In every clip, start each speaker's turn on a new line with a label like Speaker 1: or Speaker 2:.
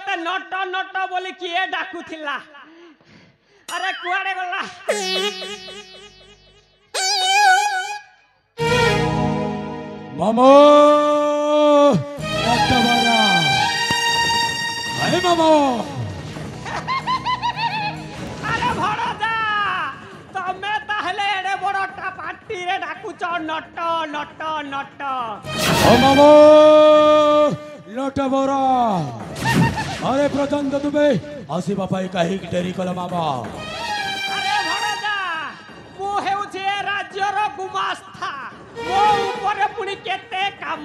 Speaker 1: मते नट नट बोली किए डाकुथिला अरे कुआडे गला
Speaker 2: मामो नटवरा अरे मामो
Speaker 1: अरे भड़जा तमे ताहले एडे बड़टा पार्टी रे डाकुच नट नट नट
Speaker 2: ओ मामो नटवरा अरे प्रचंड तुमे आसी बापाई कहीं डेरी कल मामा
Speaker 1: अरे भड़जा मु हेउछे राज्यर गुमास्था मो ऊपर पुनी केते काम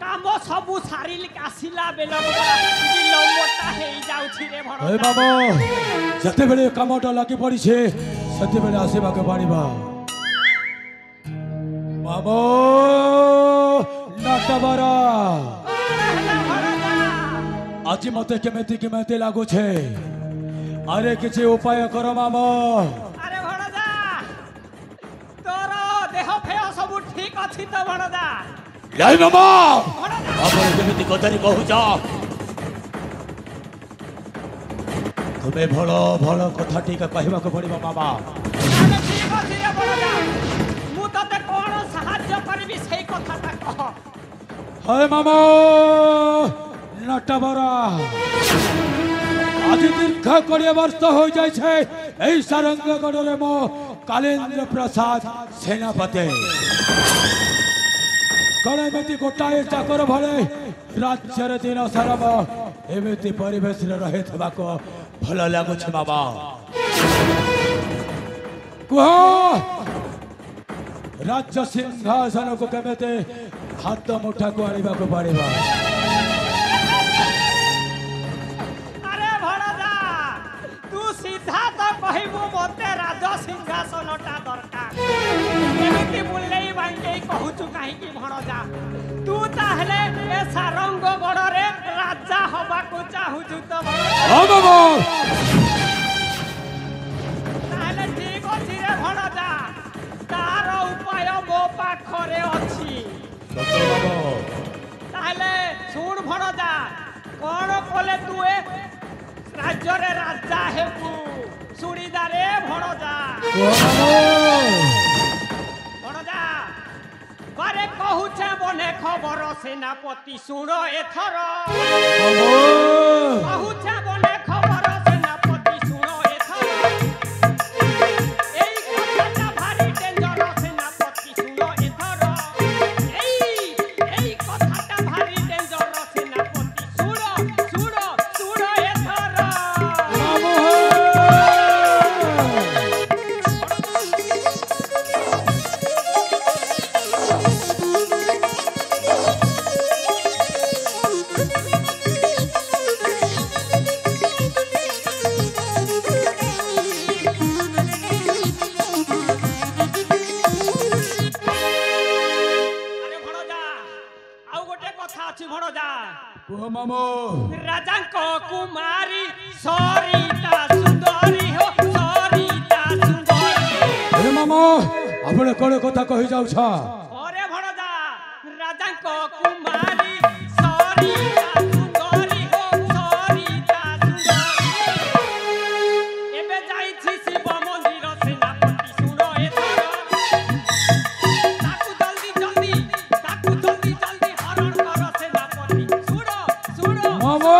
Speaker 1: काम सबु सारिल आसिला बेल विलंबता हे जाउछि रे
Speaker 2: ए
Speaker 1: भड़जा
Speaker 2: मामो जते बेले कामटा लागि पड़ी छे सते बेले आसीबा के पाड़ीबा मामो नटवरा आज मते केमेती लागू छे अरे किसी उपाय करो मामो
Speaker 1: अरे भड़जा तोर देह फेह सब ठीक अछि तो भड़जा
Speaker 2: लाई मामा
Speaker 1: भड़जा
Speaker 2: आपण केमिति कथारी कहूचा तुम्हें भलो भलो कथा टीका कहबा को पड़िबा मामा
Speaker 1: अरे ठीक अछि रे भड़जा मु तते कोन सहाय्य करबी सेही कथाटा कह
Speaker 2: हाय मामा नटवरा आज दीर्घ 20 वर्ष हो जाय छे एई सारंगगढ़ रे मो कालेन्द्र प्रसाद सेनापति कणेमती गोटाए चाकर भले राज्यर दिन सारब एमिति परिवेश रे रहे थबा को भल लागु छे बाबा कुह राज्य सिंहासन को केमेते हाथ मुठा को आनिबा को पड़िबा
Speaker 1: अरे भड़जा तू सीधा तो कहबू मते राज सिंहासनटा दरकार एमिति बुल्लेई बांगेई कहूचु काहे की भड़जा तू ताहले ए सारंगगढ़ रे राजा हबा को चाहूचु तो भड़जा
Speaker 2: हां बाबा
Speaker 1: ताहले ठीक अछि रे भड़जा तार उपाय मो पाखरे अछि
Speaker 2: सत्य बाबा
Speaker 1: ताहले सुन भड़जा कोन कोले तू ए राज्य रे राजा हेबू सुनिदा रे भड़जा भड़जा बारे कहूछे बने खबर सेनापति सुनो एथर कहूछे बने खबर सेनापति सुनो एथर एई कथाटा भारी डेंजर सेनापति सुनो एथर एई कथाटा भारी डेंजर सेनापति सुनो सुनो सुनो एथर अरे भड़जा आउ गोटे कथा अछि भड़जा
Speaker 2: कुह मामो
Speaker 1: राजांको कुमारी सरिता सुंदरी हो सरिता सुंदरी
Speaker 2: हे मामा आपण कोन कथा कहि जाउ छ
Speaker 1: अरे भड़जा राजांको कुमारी सरिता सुंदरी हो सरिता सुंदरी एबे जाई छी शिव मंदिर सेनापति सुनो एथर ताकू जल्दी हरण कर सेनापति सुनो सुनो
Speaker 2: मामो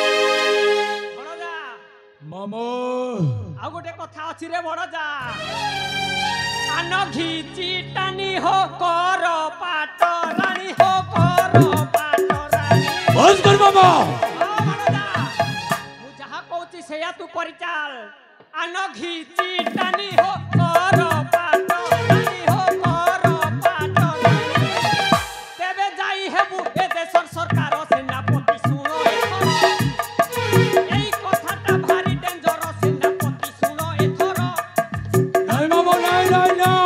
Speaker 1: भड़जा
Speaker 2: मामो
Speaker 1: आउ गोटे कथा अछि रे भड़जा आन घिची टानी हो कर पाट रानी हो कर पाट रानी
Speaker 2: बस कर मामा
Speaker 1: भड़जा मु जहा कहूची सेया तू करि चाल आन घिची टानी हो कर पाट रानी हो कर पाट रानी तेबे जाई हेबू ए देशर सरकार सेनापति सुनो एई कथाटा भारी डेंजर सेनापति सुनो एथर
Speaker 2: नहीं मामो नहीं नहीं नहीं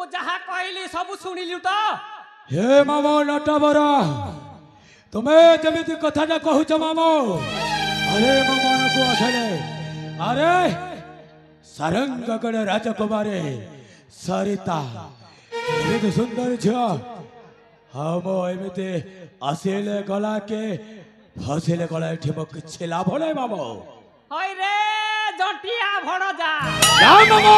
Speaker 1: ମୁଁ ଯାହା କହିଲି ସବୁ ଶୁଣିଲୁ ତ?
Speaker 2: हे मामो नटवर तुमे जमिति कथाटा कहूच मामो अरे मो मन को असले अरे सारंगगढ़ राजकुमारी सरिता एमिति सुंदर झियो हम एमिति आसिले गला के फसिले गला एठी मो किछि लाभ नै मामो
Speaker 1: ହଇ ରେ ଜଟିଆ ଭଣଜା
Speaker 2: जा मामो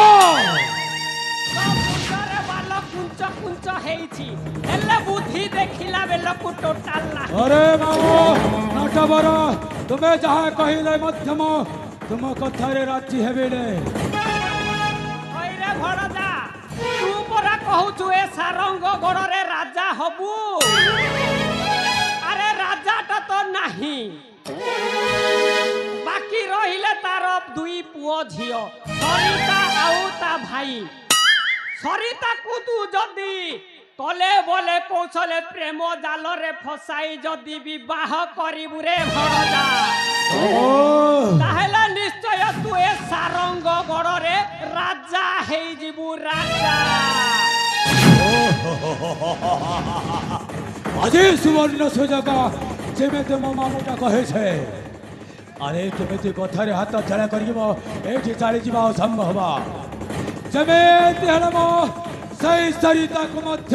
Speaker 1: ମୁଣ୍ଡରେ ବାଲ କୁଞ୍ଚ କୁଞ୍ଚ ହେଇଛି ହେଲେ ବୁଦ୍ଧି ଦେଖିଲା ବେଳକୁ ଟୋଟାଲ ନାହିଁ।
Speaker 2: अरे मामो नटवर तुमे जहाँ कहिले मध्यम तुम कथारे राजी हेबिले
Speaker 1: ହଇ ରେ ଭଣଜା ତୁ ପରା କହୁଛୁ ଏ ସାରଙ୍ଗ ଗଡ଼ରେ ରାଜା ହବୁ। ଆରେ ରାଜାଟା ତ ନାହିଁ ବାକି ରହିଲେ ତାର ଦୁଇ ପୁଅ ଝିଅ ସରିତା ଆଉ ତା ଭାଇ। ସରିତାକୁ ତୁ ଯଦି କଲେ ବୋଲେ କୌଶଳେ ପ୍ରେମ ଜାଲରେ ଫସାଇ ଯଦି ବିବାହ କରିବୁ ରେ ଭଣଜା ତାହେଲେ ନିଶ୍ଚୟ ତୁ ଏ ସାରଙ୍ଗ ଗଡ଼ରେ ରାଜା ହେଇଯିବୁ ରାଜା।
Speaker 2: আজি सुवर्ण सुजोग जेमिति मो मामुटा कहे छे अरे केमिति कथारे हाथ छड़ा करिबो एठी चाली जीवा असंभव जेमिति हेलमो सही सरिता को मध्य